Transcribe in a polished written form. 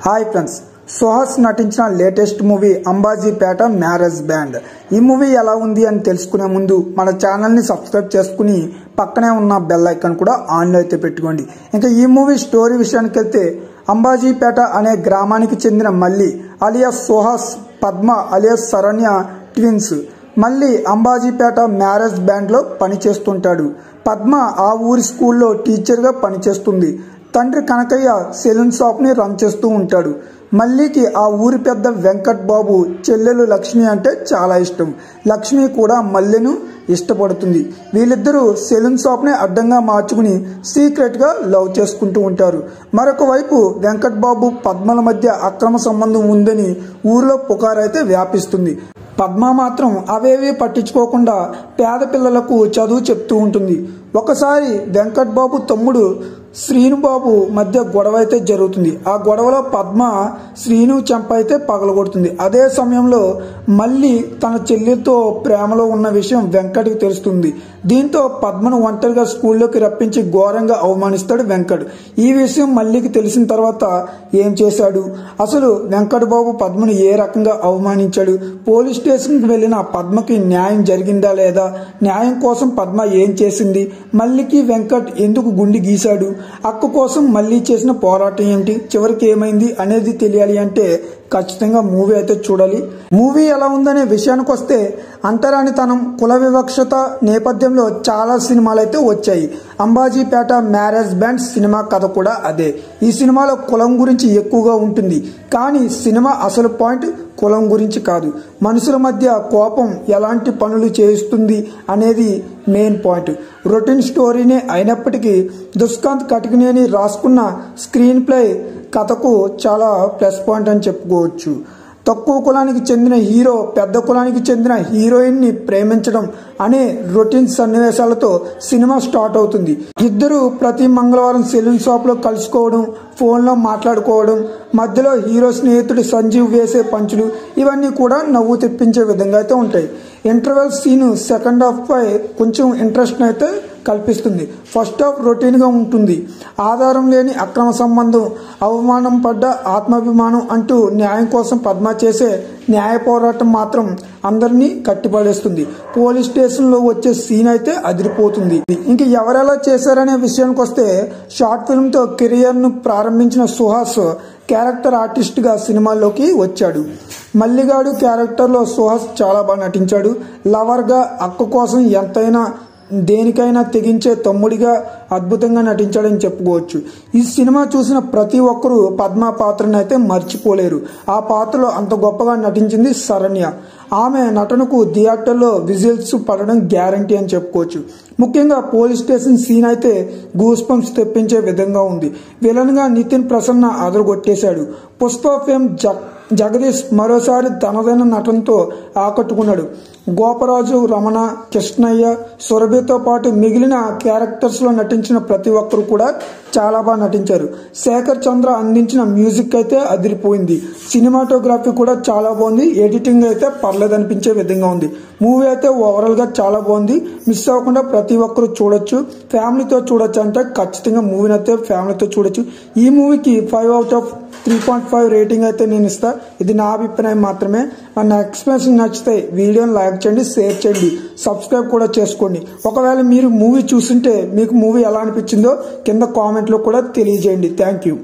Hi friends, Suhas నటించిన latest movie Ambajipeta marriage band. ఈ movie ఎలా ఉంది అని తెలుసుకునే ముందు మన ఛానల్ని సబ్స్క్రైబ్ చేసుకుని పక్కనే ఉన్న బెల్ ఐకాన్ కూడా ఆన్లో అయితే పెట్టుకోండి. ఇంకా ఈ మూవీ స్టోరీ విషయానికి వెళ్తే, అంబాజీపేట అనే గ్రామానికి చెందిన Malli alias Suhas, Padma alias Saranya twins. Malli Ambajipeta marriage బ్యాండ్లో పనిచేస్తుంటాడు. పద్మ ఆ ఊరి స్కూల్లో టీచర్గా పనిచేస్తుంది. తండ్రి కనకయ్య సెలూన్ షాప్ని రన్ చేస్తూ ఉంటాడు. మల్లికి ఆ ఊరి పెద్ద వెంకట్ బాబు చెల్లెలు లక్ష్మి అంటే చాలా ఇష్టం. లక్ష్మి కూడా మల్లిను ఇష్టపడుతుంది. వీళ్ళిద్దరూ సెలూన్ షాప్ని అడ్డంగా మార్చుకుని సీక్రెట్గా లవ్ చేసుకుంటూ ఉంటారు. మరొక వైపు వెంకట్ బాబు పద్మల మధ్య అక్రమ సంబంధం ఉందని ఊరిలో పుకారైతే వ్యాపిస్తుంది. పద్మ మాత్రం అవేవి పట్టించుకోకుండా పేద పిల్లలకు చదువు చెప్తూ ఉంటుంది. ఒకసారి వెంకట్ బాబు తమ్ముడు శ్రీనుబాబు మధ్య గొడవ అయితే జరుగుతుంది. ఆ గొడవలో పద్మ శ్రీను చెంప అయితే పగలగొడుతుంది. అదే సమయంలో మళ్ళీ తన చెల్లితో ప్రేమలో ఉన్న విషయం వెంకట్కి తెలుస్తుంది. దీంతో పద్మను ఒంటరిగా స్కూల్లోకి రప్పించి ఘోరంగా అవమానిస్తాడు వెంకట్. ఈ విషయం మల్లికి తెలిసిన తర్వాత ఏం చేశాడు, అసలు వెంకట్ బాబు పద్మను ఏ రకంగా అవమానించాడు, పోలీస్ స్టేషన్కి వెళ్ళిన పద్మకి న్యాయం జరిగిందా లేదా, న్యాయం కోసం పద్మ ఏం చేసింది, మల్లికి వెంకట్ ఎందుకు గుండి గీశాడు, అక్క కోసం మళ్ళీ చేసిన పోరాటం ఏంటి, చివరికి ఏమైంది అనేది తెలియాలి అంటే ఖచ్చితంగా మూవీ అయితే చూడాలి. మూవీ ఎలా ఉందనే విషయానికి వస్తే, అంటరానితనం, కుల వివక్షత నేపథ్యంలో చాలా సినిమాలు అయితే వచ్చాయి. అంబాజీపేట మ్యారేజ్ బ్యాండ్ సినిమా కథ కూడా అదే. ఈ సినిమాలో కులం గురించి ఎక్కువగా ఉంటుంది, కానీ సినిమా అసలు పాయింట్ కులం గురించి కాదు, మనుషుల మధ్య కోపం ఎలాంటి పనులు చేయిస్తుంది అనేది మెయిన్ పాయింట్. రొటీన్ స్టోరీనే అయినప్పటికీ దుష్కాంత్ కటికనేని రాసుకున్న స్క్రీన్ ప్లే కథకు చాలా ప్లస్ పాయింట్ అని చెప్పుకోవచ్చు. తక్కువ కులానికి చెందిన హీరో పెద్ద కులానికి చెందిన హీరోయిన్ని ప్రేమించడం అనే రొటీన్ సన్నివేశాలతో సినిమా స్టార్ట్ అవుతుంది. ఇద్దరు ప్రతి మంగళవారం సెలూన్ షాప్లో కలుసుకోవడం, ఫోన్లో మాట్లాడుకోవడం, మధ్యలో హీరో స్నేహితుడు సంజీవ్ వేసే పంచులు, ఇవన్నీ కూడా నవ్వు తెప్పించే విధంగా అయితే ఉంటాయి. ఇంటర్వెల్ సీను సెకండ్ హాఫ్ పై కొంచెం ఇంట్రెస్ట్ అయితే కల్పిస్తుంది. ఫస్ట్ హాఫ్ రొటీన్గా ఉంటుంది. ఆధారం లేని అక్రమ సంబంధం, అవమానం పడ్డ ఆత్మాభిమానం అంటూ న్యాయం కోసం పద్మ చేసే న్యాయ పోరాటం మాత్రం అందరినీ కట్టిపడేస్తుంది. పోలీస్ స్టేషన్లో వచ్చే సీన్ అయితే అదిరిపోతుంది. ఇంక ఎవరెలా చేశారనే విషయానికి వస్తే, షార్ట్ ఫిల్మ్తో కెరియర్ను ప్రారంభించిన సుహాస్ క్యారెక్టర్ ఆర్టిస్ట్గా సినిమాల్లోకి వచ్చాడు. మల్లిగాడు క్యారెక్టర్లో సుహాస్ చాలా బాగా నటించాడు. లవర్గా, అక్క కోసం ఎంతైనా దేనికైనా తెగించే తమ్ముడిగా అద్భుతంగా నటించాడని చెప్పుకోవచ్చు. ఈ సినిమా చూసిన ప్రతి ఒక్కరూ పద్మ పాత్రను అయితే మర్చిపోలేరు. ఆ పాత్రలో అంత గొప్పగా నటించింది శరణ్య. ఆమె నటనకు థియేటర్లో విజిల్స్ పడడం గ్యారంటీ అని చెప్పుకోవచ్చు. ముఖ్యంగా పోలీస్ స్టేషన్ సీన్ అయితే గూస్ బంప్స్ తెప్పించే విధంగా ఉంది. విలన్గా నితిన్ ప్రసన్న అదరగొట్టేశాడు. పుష్ప ఫేమ్ జగదీష్ మరోసారి తనదైన నటనతో ఆకట్టుకున్నాడు. గోపరాజు, రమణ, కృష్ణయ్య, సురభితో పాటు మిగిలిన క్యారెక్టర్స్లో నటించిన ప్రతి ఒక్కరు కూడా చాలా బాగా నటించారు. శేఖర్ చంద్ర అందించిన మ్యూజిక్ అయితే అదిరిపోయింది. సినిమాటోగ్రఫీ కూడా చాలా బాగుంది. ఎడిటింగ్ అయితే పర్లేదనిపించే విధంగా ఉంది. మూవీ అయితే ఓవరాల్గా చాలా బాగుంది. మిస్ అవ్వకుండా ప్రతి ఒక్కరు చూడొచ్చు. ఫ్యామిలీతో చూడొచ్చు అంటే ఖచ్చితంగా మూవీని అయితే ఫ్యామిలీతో చూడొచ్చు. ఈ మూవీకి 5/3.5 రేటింగ్ అయితే నేను ఇస్తా. ఇది నా అభిప్రాయం మాత్రమే. నా ఎక్స్ప్రెషన్ నచ్చితే వీడియోని లైక్ చేయండి, షేర్ చేయండి, సబ్స్క్రైబ్ కూడా చేసుకోండి. ఒకవేళ మీరు మూవీ చూస్తుంటే మీకు మూవీ ఎలా అనిపించిందో కింద కామెంట్లో కూడా తెలియజేయండి. Thank you.